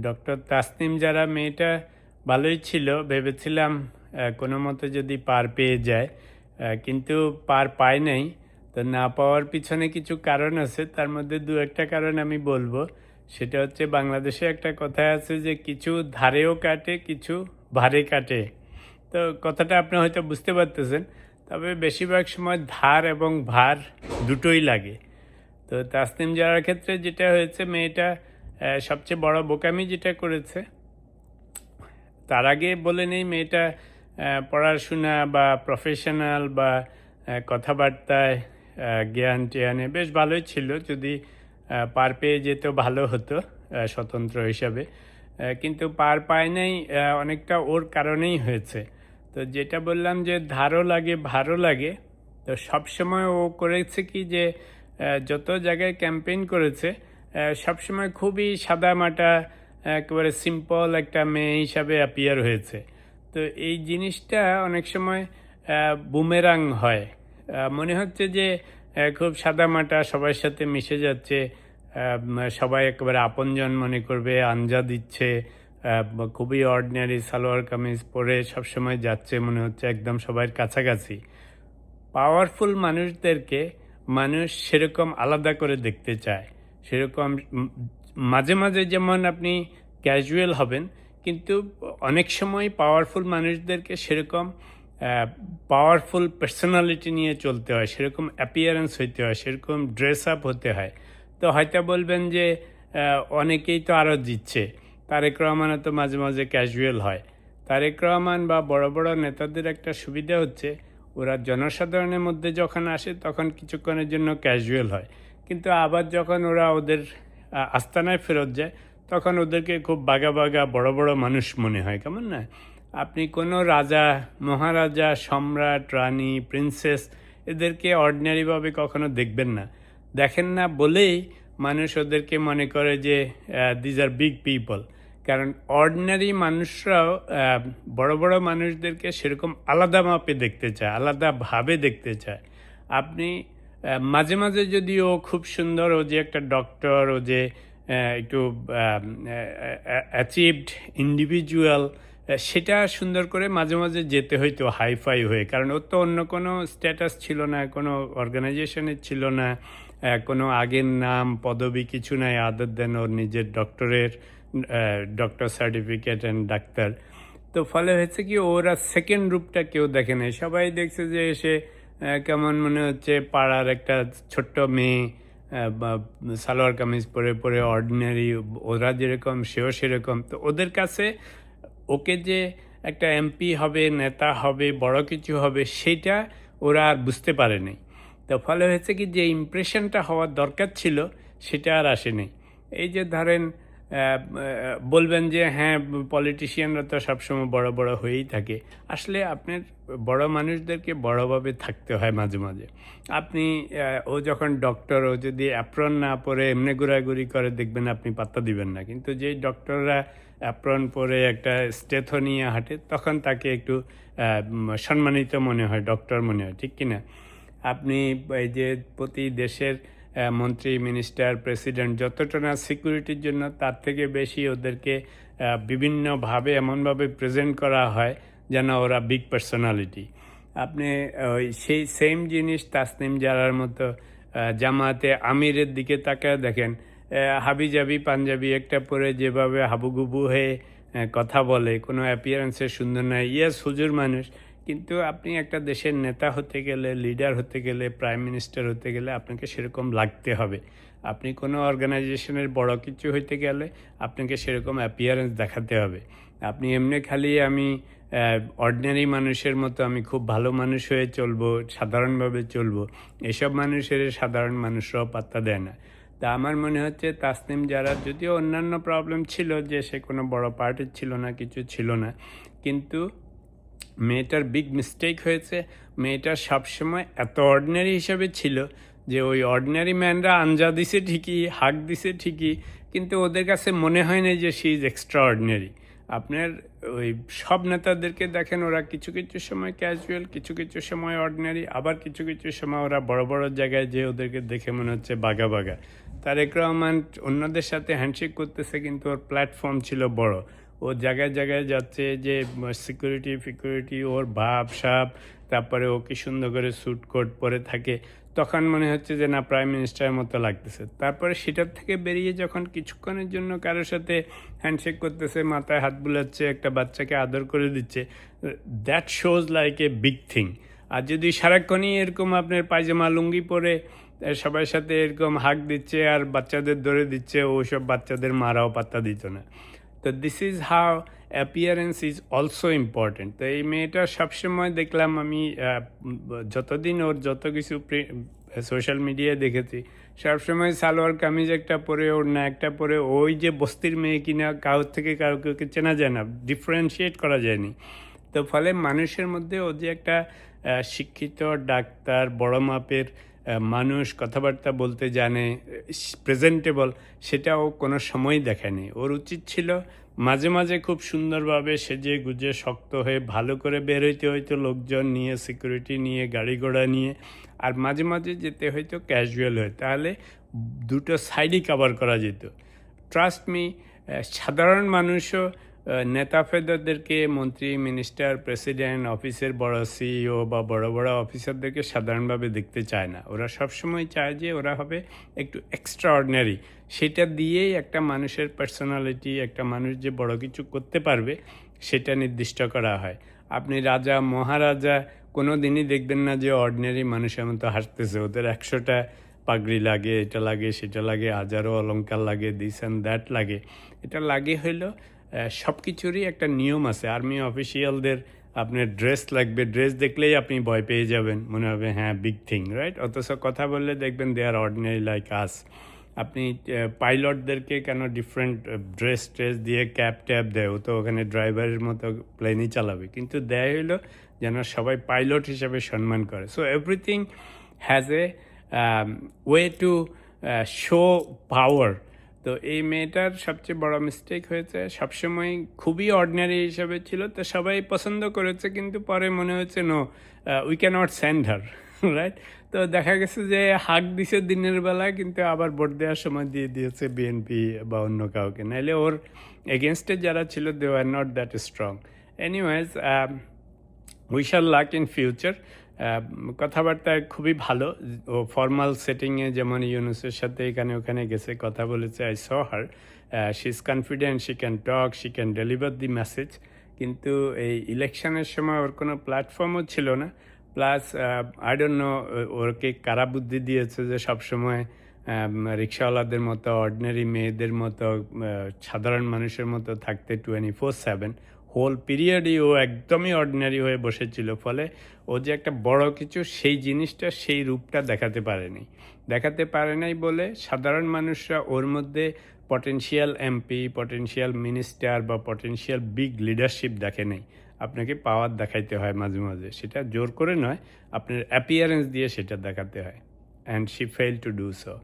Doctor Tasnim যারা মেয়েটা ভালোই ছিল, ভেবেছিলাম কোনো মতে যদি পার পেয়ে যায়, কিন্তু পার পায় নাই। তো না পাওয়ার পিছনে কিছু কারণ আছে, তার মধ্যে দু একটা কারণ আমি বলবো। সেটা হচ্ছে বাংলাদেশে একটা কথা আছে যে কিছু ধারেও কাটে, কিছু ভারে কাটে। তো কথাটা আপনি হয়তো বুঝতে পারতেছেন, তবে বেশিরভাগ সময় ধার এবং ভার দুটোই লাগে। তো তাসনিম জারার ক্ষেত্রে যেটা হয়েছে, মেয়েটা সবচেয়ে বড় বোকামি যেটা করেছে, তার আগে বলে নেই মেয়েটা পড়াশোনা বা প্রফেশনাল বা কথাবার্তায় জ্ঞান টিয়ানে বেশ ভালোই ছিল। যদি পার পেয়ে যেত ভালো হতো স্বতন্ত্র হিসাবে, কিন্তু পার পায় নাই। অনেকটা ওর কারণেই হয়েছে। তো যেটা বললাম যে ধারও লাগে ভারও লাগে, তো সবসময় ও করেছে কি যে যত জায়গায় ক্যাম্পেইন করেছে সবসময় খুবই সাদামাটা একেবারে সিম্পল একটা মেয়ে হিসাবে অ্যাপিয়ার হয়েছে। তো এই জিনিসটা অনেক সময় বুমেরাং হয়। মনে হচ্ছে যে খুব সাদামাটা সবার সাথে মিশে যাচ্ছে, সবাই একেবারে আপনজন মনে করবে, আঞ্জা দিচ্ছে, খুবই অর্ডিনারি সালোয়ার কামিজ পরে সবসময় যাচ্ছে, মনে হচ্ছে একদম সবার কাছাকাছি। পাওয়ারফুল মানুষদেরকে মানুষ সেরকম আলাদা করে দেখতে চায়। সেরকম মাঝে মাঝে যেমন আপনি ক্যাজুয়াল হবেন, কিন্তু অনেক সময় পাওয়ারফুল মানুষদেরকে সেরকম পাওয়ারফুল পার্সোনালিটি নিয়ে চলতে হয়, সেরকম অ্যাপিয়ারেন্স হইতে হয়, সেরকম ড্রেস আপ হতে হয়। তো হয়তো বলবেন যে অনেকেই তো আরও দিচ্ছে, তারেক রহমানও তো মাঝে মাঝে ক্যাজুয়াল হয়। তারেক রহমান বা বড় বড় নেতাদের একটা সুবিধা হচ্ছে, ওরা জনসাধারণের মধ্যে যখন আসে তখন কিছুক্ষণের জন্য ক্যাজুয়াল হয়, কিন্তু আবার যখন ওরা ওদের আস্তানায় ফেরত যায় তখন ওদেরকে খুব বাঘা বাঘা বড় বড় মানুষ মনে হয়, কেমন না? আপনি কোনো রাজা, মহারাজা, সম্রাট, রানী, প্রিন্সেস এদেরকে অর্ডিনারিভাবে কখনো দেখবেন না। দেখেন না বলেই মানুষ ওদেরকে মনে করে যে দিজ আর বিগ পিপল। কারণ অর্ডিনারি মানুষরাও বড় বড় মানুষদেরকে সেরকম আলাদা মাপে দেখতে চায়, আলাদাভাবে দেখতে চায়। আপনি মাঝে মাঝে যদি ও খুব সুন্দর, ও যে একটা ডক্টর, ও যে একটু অ্যাচিভড ইন্ডিভিজুয়াল, সেটা সুন্দর করে মাঝে মাঝে যেতে হইতো হাইফাই হয়ে, কারণ ওর তো অন্য কোনো স্ট্যাটাস ছিল না, কোনো অর্গানাইজেশনের ছিল না, কোনো আগের নাম পদবি কিছু নাই আদার দেন ওর নিজের ডক্টর সার্টিফিকেট অ্যান্ড ডাক্তার। তো ফলে হয়েছে কি, ওরা সেকেন্ড রূপটা কেউ দেখে নাই। সবাই দেখছে যে এসে কেমন মনে হচ্ছে পাড়ার একটা ছোট্ট মেয়ে, বা সালোয়ার কামিজ পরে পরে অর্ডিনারি, ওরা যেরকম সেও সেরকম। তো ওদের কাছে ওকে যে একটা এমপি হবে, নেতা হবে, বড় কিছু হবে, সেইটা ওরা আর বুঝতে পারেনি। তো ফলে হয়েছে কি, যে ইমপ্রেশনটা হওয়ার দরকার ছিল সেটা আর আসেনি। এই যে ধরেন বলবেন যে হ্যাঁ, পলিটিশিয়ানরা তো সবসময় বড় বড় হয়েই থাকে। আসলে আপনার বড় মানুষদেরকে বড়ভাবে থাকতে হয় মাঝে মাঝে। আপনি ও যখন ডক্টর, ও যদি অ্যাপ্রন না পরে এমনি ঘোরাঘুরি করে, দেখবেন আপনি পাত্তা দিবেন না। কিন্তু যেই ডক্টররা অ্যাপ্রন পরে একটা স্টেথো নিয়ে হাঁটে, তখন তাকে একটু সম্মানিত মনে হয়, ডক্টর মনে হয়, ঠিক কিনা? আপনি এই যে প্রতি দেশের মন্ত্রী, মিনিস্টার, প্রেসিডেন্ট যতটা না সিকিউরিটির জন্য, তার থেকে বেশি ওদেরকে বিভিন্নভাবে এমনভাবে প্রেজেন্ট করা হয় যেন ওরা বিগ পার্সোনালিটি। আপনি ওই সেই সেম জিনিস তাসনিম জারার মতো জামাতে আমিরের দিকে তাকায় দেখেন, হাবিজাবি পাঞ্জাবি একটা পরে যেভাবে হাবুগুবু হয়ে কথা বলে, কোনো অ্যাপিয়ারেন্সের সুন্দর নয়। ইয়েস, হুজুর মানুষ, কিন্তু আপনি একটা দেশের নেতা হতে গেলে, লিডার হতে গেলে, প্রাইম মিনিস্টার হতে গেলে আপনাকে সেরকম লাগতে হবে। আপনি কোনো অর্গানাইজেশনের বড় কিছু হইতে গেলে আপনাকে সেরকম অ্যাপিয়ারেন্স দেখাতে হবে। আপনি এমনি খালি আমি অর্ডিনারি মানুষের মতো আমি খুব ভালো মানুষ হয়ে চলবো, সাধারণভাবে চলবো, এসব মানুষের সাধারণ মানুষরাও পাত্তা দেয় না। তা আমার মনে হচ্ছে তাসনিম জারার যদিও অন্যান্য প্রবলেম ছিল, যে সে কোনো বড় পার্টির ছিল না, কিছু ছিল না, কিন্তু মেয়েটার বিগ মিস্টেক হয়েছে। মেয়েটা সবসময় এত অর্ডিনারি হিসাবে ছিল যে ওই অর্ডিনারি ম্যানরা আঞ্জা দিছে ঠিকই, হাক দিছে ঠিকই, কিন্তু ওদের কাছে মনে হয় না যে শি ইজ এক্সট্রা অর্ডিনারি। আপনার ওই সব নেতাদেরকে দেখেন, ওরা কিছু কিছু সময় ক্যাজুয়াল, কিছু কিছু সময় অর্ডিনারি, আবার কিছু কিছু সময় ওরা বড় বড় জায়গায় যে ওদেরকে দেখে মনে হচ্ছে বাঘা বাঘা। তারেক রহমান অন্যদের সাথে হ্যান্ডশেক করতেছে কিন্তু ওর প্ল্যাটফর্ম ছিল বড়। ও জায়গায় জায়গায় যাচ্ছে যে সিকিউরিটি ওর ভাব সাব, তারপরে ও কি সুন্দর করে স্যুট কোট পরে থাকে, তখন মনে হচ্ছে যে না প্রাইম মিনিস্টারের মতো লাগতেছে। তারপরে সেটার থেকে বেরিয়ে যখন কিছুক্ষণের জন্য কারোর সাথে হ্যান্ডশেক করতেছে, মাথায় হাত বুলাচ্ছে, একটা বাচ্চাকে আদর করে দিচ্ছে, that shows like a big thing. আর যদি সারাক্ষণই এরকম আপনার পায়জামা লুঙ্গি পরে সবার সাথে এরকম হাঁক দিচ্ছে আর বাচ্চাদের ধরে দিচ্ছে, ওসব বাচ্চাদের মারাও পাত্তা দিত না। তো this is how appearance is also important. তো এই মেয়েটা সবসময় দেখলাম আমি যতদিন ওর যত কিছু সোশ্যাল মিডিয়ায় দেখেছি, সবসময় সালোয়ার কামিজ একটা পরে, ওড়না একটা পরে, ওই যে বস্তির মেয়ে কিনা কারোর থেকে কাউকে চেনা যায় না, ডিফারেন্সিয়েট করা যায়নি। তো ফলে মানুষের মধ্যে ও যে একটা শিক্ষিত ডাক্তার, বড় মাপের মানুষ, কথাবার্তা বলতে জানে, প্রেজেন্টেবল, সেটাও কোনো সময় দেখায়নি। ওর উচিত ছিল মাঝে মাঝে খুব সুন্দরভাবে সেজে গুজে শক্ত হয়ে ভালো করে বের হইতে হইতো, লোকজন নিয়ে, সিকিউরিটি নিয়ে, গাড়ি ঘোড়া নিয়ে, আর মাঝে মাঝে যেতে হয়তো ক্যাজুয়াল হয়ে, তাহলে দুটো সাইডই কভার করা যেত। ট্রাস্ট মি, সাধারণ মানুষও নেতা ফেদারদেরকে, মন্ত্রী, মিনিস্টার, প্রেসিডেন্ট, অফিসের বড় সিইও বা বড় বড় অফিসারদেরকে সাধারণভাবে দেখতে চায় না। ওরা সবসময় চায় যে ওরা হবে একটু এক্সট্রা অর্ডিনারি। সেটা দিয়েই একটা মানুষের পার্সোনালিটি, একটা মানুষ যে বড় কিছু করতে পারবে, সেটা নির্দিষ্ট করা হয়। আপনি রাজা, মহারাজা কোনো দিনই দেখবেন না যে অর্ডিনারি মানুষের মতো হাসতেছে। ওদের 100টা পাগড়ি লাগে, এটা লাগে, সেটা লাগে, হাজারো অলংকার লাগে, দিস অ্যান্ড দ্যাট লাগে। এটা লাগে হইলো সব কিছুরই একটা নিয়ম আছে। আর্মি অফিসিয়ালদের আপনার ড্রেস লাগবে, ড্রেস দেখলেই আপনি ভয় পেয়ে যাবেন, মনে হবে হ্যাঁ বিগ থিং, রাইট? অথচ কথা বললে দেখবেন দে আর অর্ডিনারি লাইক আস। আপনি পাইলটদেরকে কেন ডিফারেন্ট ড্রেস দিয়ে ক্যাব ট্যাব দেয়, ও তো ওখানে ড্রাইভারের মতো প্লেনই চালাবে, কিন্তু দেয় হইলো যেন সবাই পাইলট হিসাবে সম্মান করে। So everything has a way to show power. তো এই মেয়েটার সবচেয়ে বড় মিস্টেক হয়েছে, সবসময় খুবই অর্ডিনারি হিসাবে ছিল, তো সবাই পছন্দ করেছে, কিন্তু পরে মনে হয়েছে no, we cannot send her, right? তো দেখা গেছে যে হাক দিছে দিনের বেলা, কিন্তু আবার ভোট দেওয়ার সময় দিয়ে দিয়েছে বিএনপি বা অন্য কাউকে, নাইলে ওর এগেনস্টে যারা ছিল they are not that strong. Anyways, wish her luck in future. কথাবার্তায় খুবই ভালো। ও ফর্মাল সেটিংয়ে যেমন ইউনুসের সাথে এখানে ওখানে গেছে, কথা বলেছে, I saw her, she is confident, she can talk, she can deliver the message. কিন্তু এই ইলেকশনের সময় ওর কোনো প্ল্যাটফর্মও ছিল না। প্লাস আই ডোন্ট নো ওরকে কারা বুদ্ধি দিয়েছে যে সবসময় রিক্সাওয়ালাদের মতো, অর্ডিনারি মেয়েদের মতো, সাধারণ মানুষের মতো থাকতে 24/7। হোল পিরিয়ডই ও একদমই অর্ডিনারি হয়ে বসেছিল, ফলে ও যে একটা বড় কিছু সেই জিনিসটা, সেই রূপটা দেখাতে পারে নাই বলে সাধারণ মানুষরা ওর মধ্যে পটেনশিয়াল এমপি, পটেনশিয়াল মিনিস্টার বা পটেনশিয়াল বিগ লিডারশিপ দেখে নেই। আপনাকে পাওয়ার দেখাইতে হয় মাঝে মাঝে, সেটা জোর করে নয়, আপনার অ্যাপিয়ারেন্স দিয়ে সেটা দেখাতে হয়, and she fail to do so.